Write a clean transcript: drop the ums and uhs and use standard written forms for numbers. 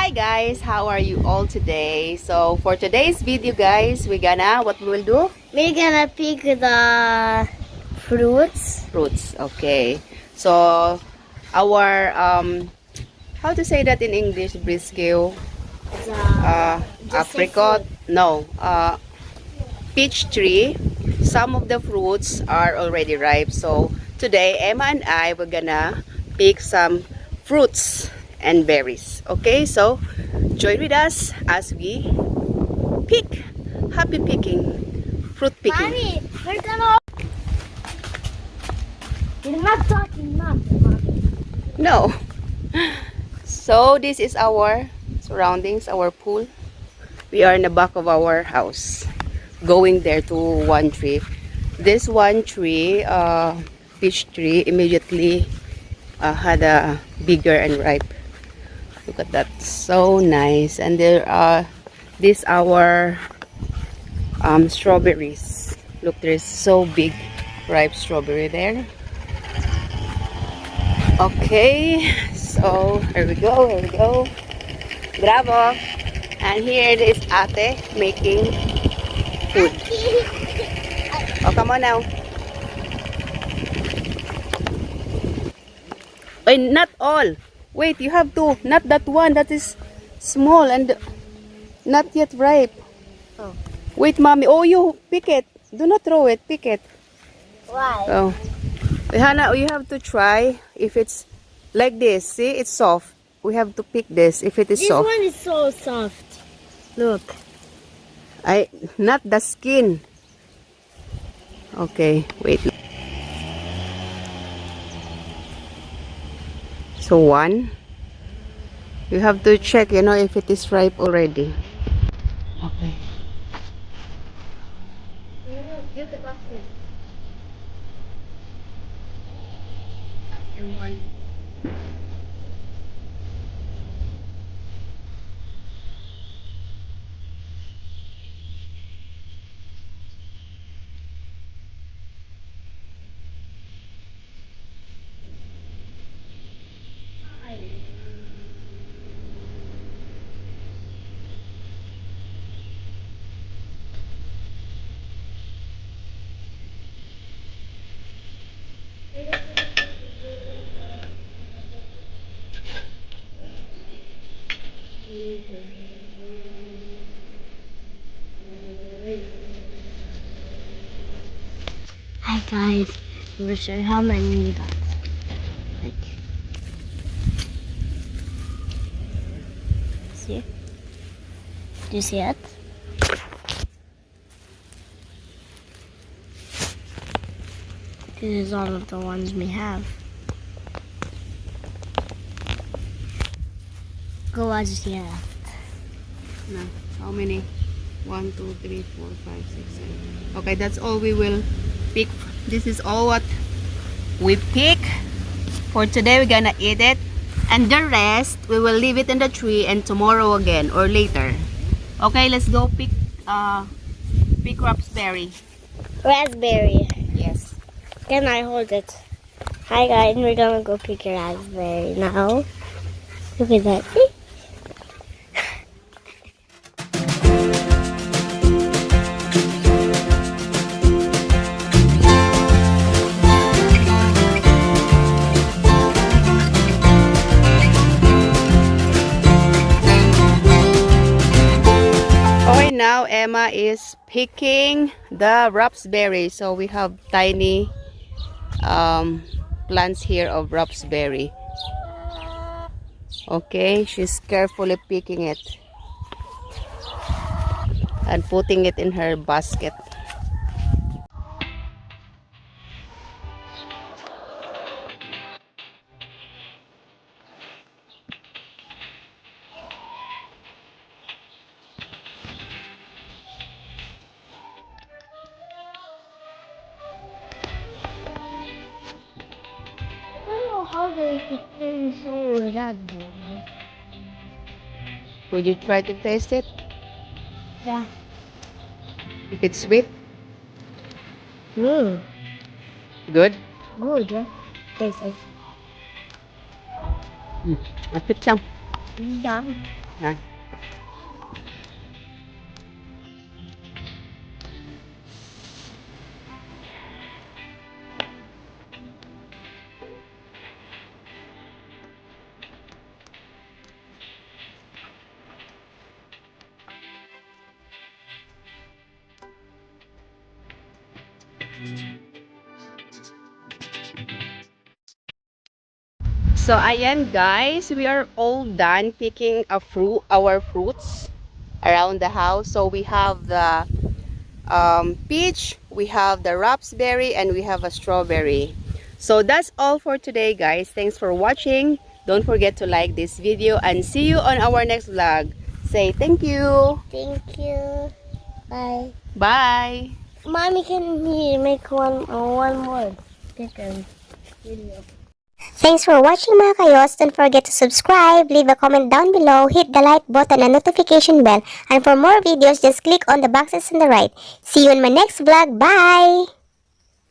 Hi guys, how are you all today? So for today's video guys, what we will do? We're gonna pick the fruits. Fruits, okay. So our how to say that in English, Briscoe? Just say Apricot? fruit. No, peach tree. Some of the fruits are already ripe. So today Emma and I were gonna pick some fruits and berries. Okay, so join with us as we pick. Happy picking, fruit picking. Mommy, we're gonna. You're not talking, Mom. No. So this is our surroundings, our pool. We are in the back of our house, going there to one tree. This one tree, peach tree, immediately had a bigger and ripe. Look at that, so nice. And there are these our strawberries. Look, there's so big ripe strawberry there. Okay, so here we go. Bravo. And here is Ate making food. Oh, come on now. Wait, not all. Wait, you have to. Not that one. That is small and not yet ripe. Oh. Wait, mommy. Oh, you pick it. Do not throw it. Pick it. Why? Oh. Hannah, you have to try if it's like this. See, it's soft. We have to pick this if it is This soft. one is so soft. Look. Not the skin. Okay, wait. So one. You have to check, if it is ripe already. Okay. Get the basket. Hi guys, I'm gonna show you how many dots. Like, see? Do you see it? This is all of the ones we have. Go as yet. No. How many? 1, 2, 3, 4, 5, 6, 7. Okay, that's all we will pick. This is all what we pick. For today, we're gonna eat it. And the rest, we will leave it in the tree and tomorrow again or later. Okay, let's go pick raspberry. Raspberry. Yes. Can I hold it? Hi guys, we're gonna go pick a raspberry now. Look at that. See? Okay, now Emma is picking the raspberry. So we have tiny plants here of raspberry. Okay, she's carefully picking it and putting it in her basket. I don't know how they can so raspberry. Would you try to taste it? Yeah. If it's sweet, Mm. good. Good. Yeah. Taste it. Mapit lang. Yum. Yan. So, ayan guys, we are all done picking our fruits around the house. So, we have the peach, we have the raspberry, and we have a strawberry. So, that's all for today, guys. Thanks for watching. Don't forget to like this video and see you on our next vlog. Say thank you. Thank you. Bye. Bye. Mommy, can you make one more picture video? Thanks for watching mga kayos. Don't forget to subscribe, leave a comment down below, hit the like button and notification bell. And for more videos, just click on the boxes on the right. See you in my next vlog. Bye!